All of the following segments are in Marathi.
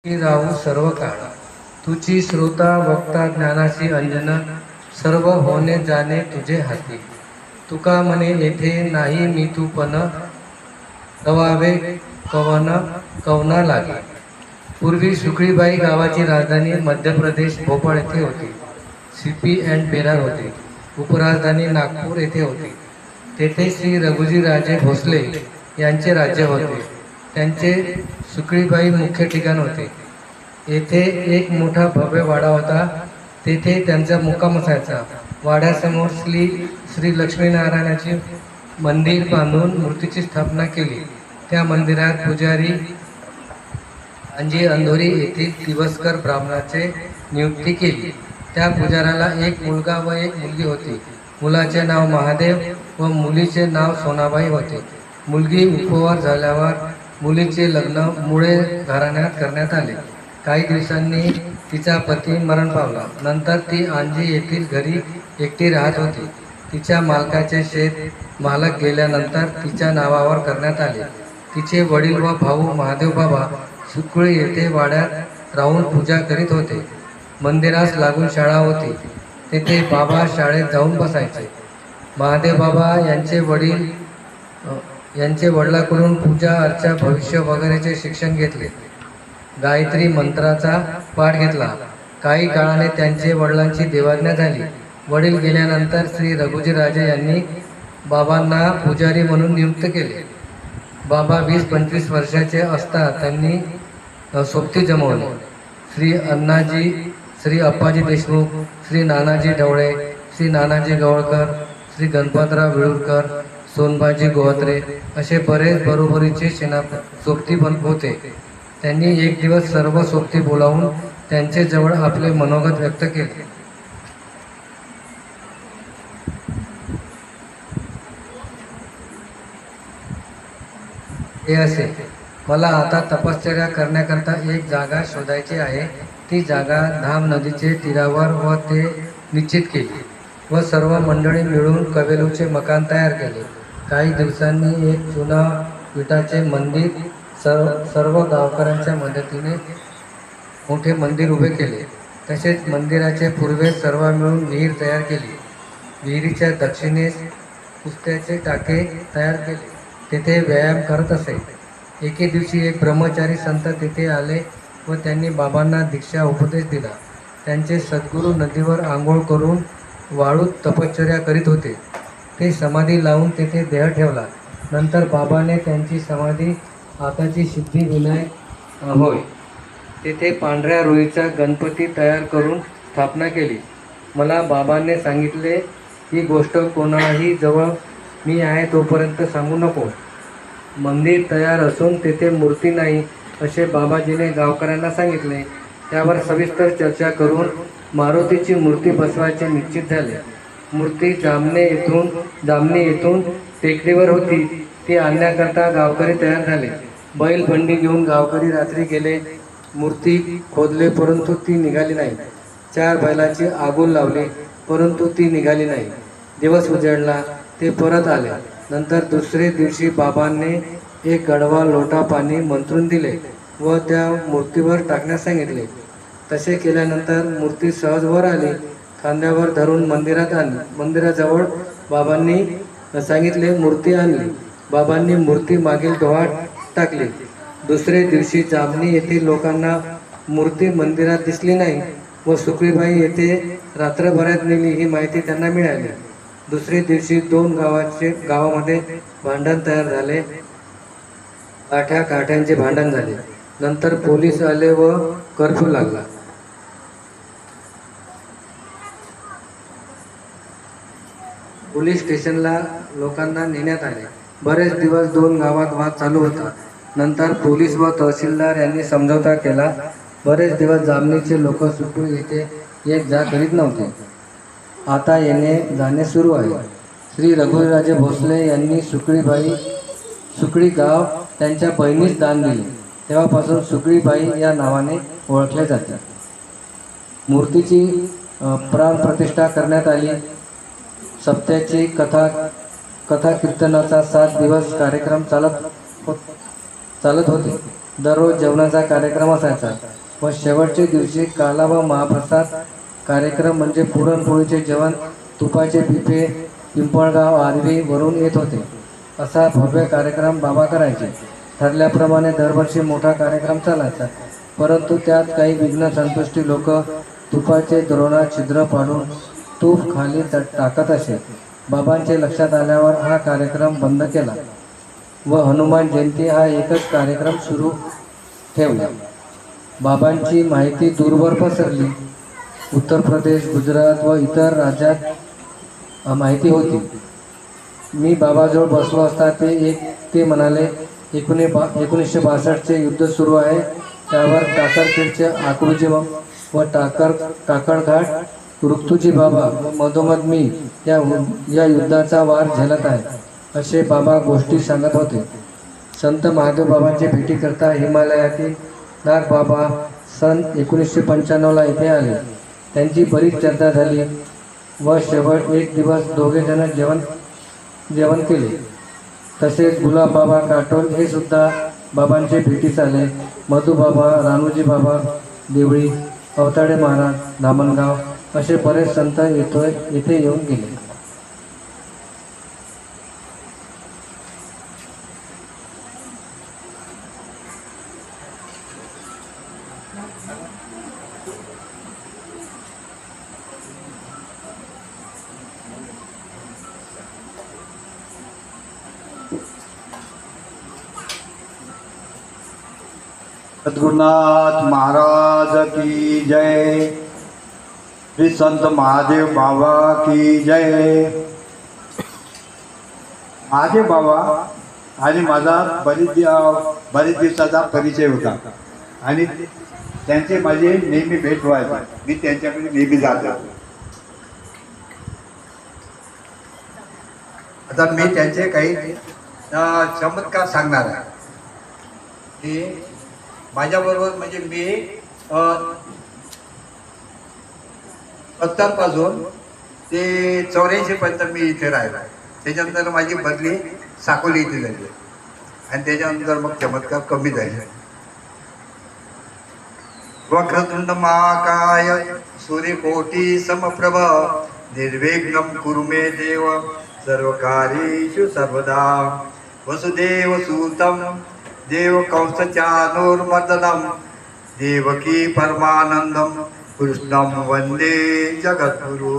की राहू सर्व काळ तुझी श्रोता वक्ता ज्ञानाची अंजन सर्व होणे जाणे तुझे हाती. तुका म्हणे येथे नाही मी तू पण रवावे कवन कवना लागे. पूर्वी सुकळीबाई गावाची राजधानी मध्य प्रदेश भोपाळ येथे होती. सीपी अँड बेरार होते. उपराजधानी नागपूर येथे होती. तेथे श्री रघुजी राजे भोसले यांचे राज्य होते. त्यांचे सुकळीबाई मुख्य ठिकाण होते. येथे एक मोठा भव्य वाडा होता. तेथे त्यांचा मुक्काम असायचा. वाड्यासमोर श्री लक्ष्मीनारायणाचे मंदिर बांधून मूर्तीची स्थापना केली. त्या मंदिरात पुजारी अंजी अंधोरी येथील दिवसकर ब्राह्मणाचे नियुक्ती केली. त्या पुजाऱ्याला एक मुलगा व एक मुलगी होती. मुलाचे नाव महादेव व मुलीचे नाव सोनाबाई होते. मुलगी उपवार झाल्यावर मुलीचे लग्न मुळे घराण्यात करण्यात आले. काही दिवसांनी तिचा पती मरण पावला. नंतर ती अंजी येथील घरी एकटी राहत होती. तिच्या मालकाचे शेत मालक गेल्यानंतर तिच्या नावावर करण्यात आले. तिचे वडील व भाऊ महादेव बाबा सुकळी येथे वाड्यात राहून पूजा करीत होते. मंदिरास लागून शाळा होती. तेथे बाबा शाळेत जाऊन बसायचे. महादेव बाबा यांचे वडिलांकडून पूजा अर्चा भविष्य वगैरेचे शिक्षण घेतले. गायत्री मंत्राचा पाठ घेतला. काही काळाने त्यांचे वडिलांची देवाज्ञा झाली. वडील गेल्यानंतर श्री रघुजी राजे यांनी बाबांना पुजारी म्हणून नियुक्त केले. बाबा 20-25 वर्षाचे असता त्यांनी सोबती जमवले. श्री अप्पाजी देशमुख, श्री नानाजी ढवळे, श्री नानाजी गवळकर, श्री गणपतराव विळूरकर, सोनबाजी गोहत्रे असे बरेच बरोबरीचे सोबती होते. त्यांनी एक दिवस सर्व सोबती बोलावून त्यांचे जवळ आपले मनोगत व्यक्त केले. हे असे, मला आता तपश्चर्या करण्याकरता एक जागा शोधायची आहे. ती जागा धाम नदीचे तीरावर व ते निश्चित केली व सर्व मंडळी मिळून कवेलूचे मकान तयार केले. काही दिवसांनी एक जुना विटाचे मंदिर सर्व गावकऱ्यांच्या मदतीने मोठे मंदिर उभे केले. तसेच मंदिराचे पूर्वेस सर्व मिळून विहीर तयार केली. विहिरीच्या दक्षिणेस कुस्त्याचे टाके तयार केले. तेथे व्यायाम करत असे. एके दिवशी एक ब्रह्मचारी संत तेथे आले व त्यांनी बाबांना दीक्षा उपदेश दिला. त्यांचे सद्गुरू नदीवर आंघोळ करून वाळूत तपश्चर्या करीत होते. ते समाधी लावून तेथे देह ठेवला. नंतर बाबाने त्यांची समाधी आताची सिद्धिविनायक होय तेथे पांढऱ्या रुईचा गणपती तयार करून स्थापना केली. मला बाबांनी सांगितले, ही गोष्ट कोणाही जवळ मी आहे तोपर्यंत सांगू नको. मंदिर तयार असून तेथे मूर्ती नाही असे बाबाजीने गावकऱ्यांना सांगितले. त्यावर सविस्तर चर्चा करून मारुतीची मूर्ती बसवायचे निश्चित झाले. मूर्ती जामने येथून टेकडीवर होती. ती आणण्याकरता गावकरी तयार झाले. बैलबंडी घेऊन गावकरी रात्री गेले. मूर्ती खोदले परंतु ती निघाली नाही. 4 बैलाची आगून लावली परंतु ती निघाली नाही. दिवस उजळला. ते परत आले. नंतर दुसरे दिवशी बाबांनी एक गडवा लोटा पाणी मंत्रून दिले व त्या मूर्तीवर टाकण्यास सांगितले. तसे केल्यानंतर मूर्ती सहज वर आली. खांद्यावर धरून मंदिरात आणली. मंदिराजवळ बाबांनी सांगितले, मूर्ती आणली. बाबांनी मूर्ती मागील डोहात टाकली. दुसरे दिवशी जामणी येथील लोकांना मूर्ती मंदिरात दिसली नाही व सुकळीबाई येथे रात्रभरात नेली ही माहिती त्यांना मिळाली. दुसरे दिवशी 2 गावामध्ये भांडण तयार झाले. काठ्यांचे भांडण झाले. नंतर पोलीस आले व कर्फ्यू लागला. पोलीस स्टेशनला लोकांना नेण्यात आले. बरेच दिवस 2 गावात वाद चालू होता. नंतर पोलीस व तहसीलदार यांनी समझोता केला. बरेच दिवस जामणीचे लोक सुकळी येथे एक जा करीत नव्हते. आता येणे जाणे सुरू आहे. श्री रघुराजे भोसले यांनी सुकळी गाव त्यांच्या बहिणीस दान दिले. तेव्हापासून सुकळीबाई या नावाने ओळखले जाते. मूर्तीची प्राणप्रतिष्ठा करण्यात आली. सप्त्याची कथा कीर्तनाचा 7 दिवस कार्यक्रम चालत होते. दररोज जेवणाचा कार्यक्रम असायचा व शेवटच्या दिवशी काला व महाप्रसाद कार्यक्रम म्हणजे पुरणपोळीचे जेवण तुपाचे पिपे पिंपळगाव आरवी वरून येत होते. असा भव्य कार्यक्रम बाबा करायचे. ठरल्याप्रमाणे दरवर्षी मोठा कार्यक्रम चालायचा, परंतु त्यात काही विघ्न संतुष्टी लोक तुपाचे द्रोणात छिद्र पाडून तूप खाली टाकत असे. बाबांचे लक्षात आल्यावर हा कार्यक्रम बंद केला व हनुमान जयंती हा एकच कार्यक्रम सुरू ठेवला. बाबांची माहिती दूरवर पसरली. उत्तर प्रदेश, गुजरात व इतर राज्यात माहिती होती. मी बाबाजवळ बसलो असता ते म्हणाले, 1962चे युद्ध सुरू आहे, त्यावर टाकरखेडचे आकृजी व टाकळघाट रुक्तुजी बाबा व मधोमध मी या युद्धाचा वार झेलत आहे, असे बाबा गोष्टी सांगत होते. संत महादेव बाबांची भेटी करता हिमालयातील नागबाबा सन 1995ला इथे आले. त्यांची बरीच चर्चा झाली व शेवट एक दिवस दोघेजण जेवण केले. तसेच गुलाबबाबा काटोल हे सुद्धा बाबांचे भेटीस आले. मधुबाबा, रानूजी बाबा देवळी, अवताडे महाराज, धामणगाव असे बरेच संत येथे येऊन गेले. सद्गुरुनाथ महाराज की जय. श्री संत महादेव बाबा की जय. महादेव बाबा आणि माझा बरेच दिवसाचा परिचय होता आणि त्यांचे माझे नेहमी भेट व्हायचे. मी त्यांच्याकडे नेहमी जातो. आता मी त्यांचे काही चमत्कार सांगणार आहे की माझ्याबरोबर म्हणजे मी 70 पासून ते 84 पर्यंत मी इथे राहिलो. त्याच्यानंतर माझी बदली साकोली इथे झाली आणि त्याच्यानंतर मग चमत्कार कमी झाले. वक्रतुंड महाकाय सूर्यकोटी समप्रभ निर्विघ्नं कुरु मे देव सर्वकार्येषु सर्वदा. वसुदेव सुतं देव कंसचानूर्मर्दनं देवकी परमानंदं कृष्णं वंदे जगद्गुरु.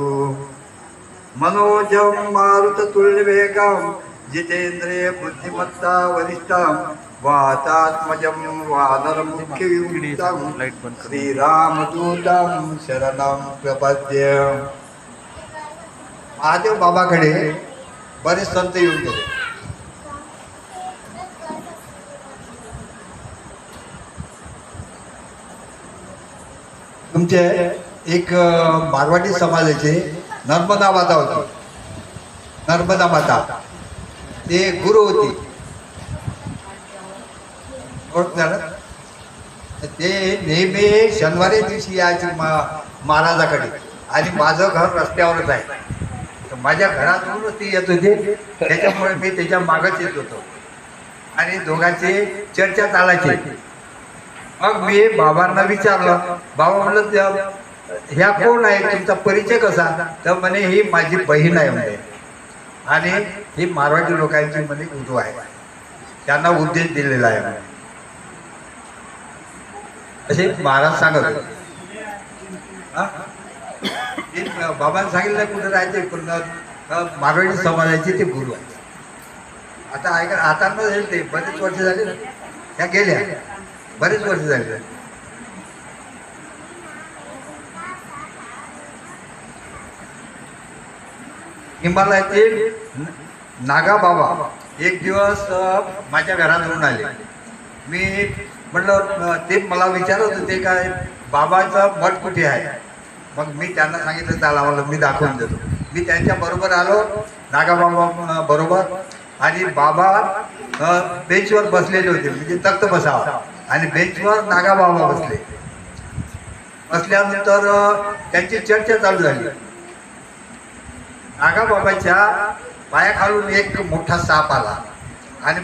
मनोजं मारुततुल्यवेगं जितेन्द्रिय बुद्धिमत्ता वरिष्ठं वातात्मजं वानरमुख्ययुक्तं श्रीरामदूतं शरणं प्रपद्ये. महादेव बाबाकडे बरेच संत येऊन गेले. तुमचे एक मारवाडी समाजाचे नर्मदा माता होती. नर्मदा माता ते गुरु होती. ओळखणार ते नेहमी शनिवारी दिवशी यायचे महाराजाकडे आणि माझं घर रस्त्यावरच आहे. तर माझ्या घरातूनच ती येत होती. त्याच्यामुळे मी त्याच्या मागच येत होतो आणि दोघांची चर्चा चालायची. मग मी बाबांना विचारलं, बाबा म्हणलं ह्या कोण आहे, तुमचा परिचय कसा? तर म्हणे ही माझी बहीण आहे म्हणे आणि ही मारवाडी लोकांची म्हणे गुरु आहे, त्यांना उद्देश दिलेला आहे म्हणे असे महाराज सांगत होते. बाबांनी सांगितलं कुठे राहायचे, पण मारवाडी समाजाचे ते गुरु आहे. आता ऐका, आता न ते बरेच वर्ष झाले ना, ह्या गेल्या बरेच वर्ष झाले. हिमालयातील नागा बाबा एक दिवस माझ्या घरात येऊन आले. मी म्हटलं, ते मला विचारत होते काय बाबाचं मठ कुठे आहे. मग मी त्यांना सांगितलं चला मला मी दाखवून देतो. मी त्यांच्या बरोबर आलो नागाबाबा बरोबर आणि बाबा बेंचवर बसलेले होते, म्हणजे तख्त बसावा आणि बेंचवर नागाबाबा बसले. बसल्यानंतर त्यांची चर्चा चालू झाली. नागाबाबाच्या पायाखालून एक मोठा साप आला आणि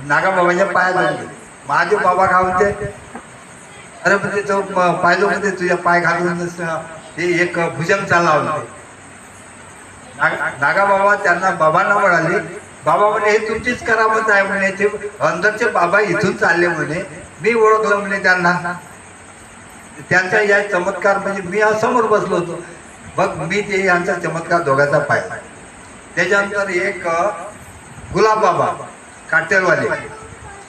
नागाबाबाच्या पायात महादेव बाबा काय म्हणते, अरे म्हणजे तो पाहिलं म्हणजे तुझ्या पाय घालून ते एक भुजंग चालला होते. नागा बाबा त्यांना बाबांना म्हणाले, बाबा म्हणे हे तुमचीच करामत आहे म्हणे, ते अंदरचे बाबा इथून चालले म्हणे, मी ओळखलं म्हणे त्यांना. त्यांचा या चमत्कार म्हणजे मी समोर बसलो होतो, मग मी ते यांचा चमत्कार दोघांचा पाहिला. त्याच्यानंतर एक गुलाब बाबा काटेलवाले,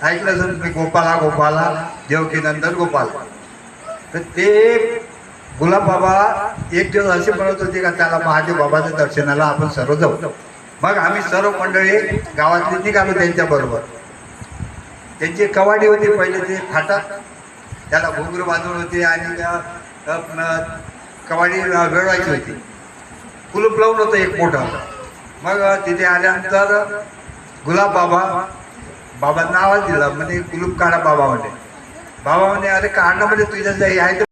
ऐकलं जर तुम्ही, गोपाला गोपाला देवकी नंदन गोपाल. तर ते गुलाब बाबा एक दिवस असे म्हणत होते का त्याला महादेव बाबाच्या दर्शनाला आपण सर्व जाऊ. मग आम्ही सर्व मंडळी गावातली निघालो त्यांच्या बरोबर. त्यांची कवाडी होती पहिले, ते फाटात त्याला घुंगरू बांधून होते आणि कवाडी वेळवायची होती. कुलूप लावून होतं एक मोठं. मग तिथे आल्यानंतर गुलाब बाबांना आवाज दिला, म्हणजे कुलूप काढा बाबा म्हणे. बाबा म्हणे अरे काढणं म्हणजे तुझ्या आहे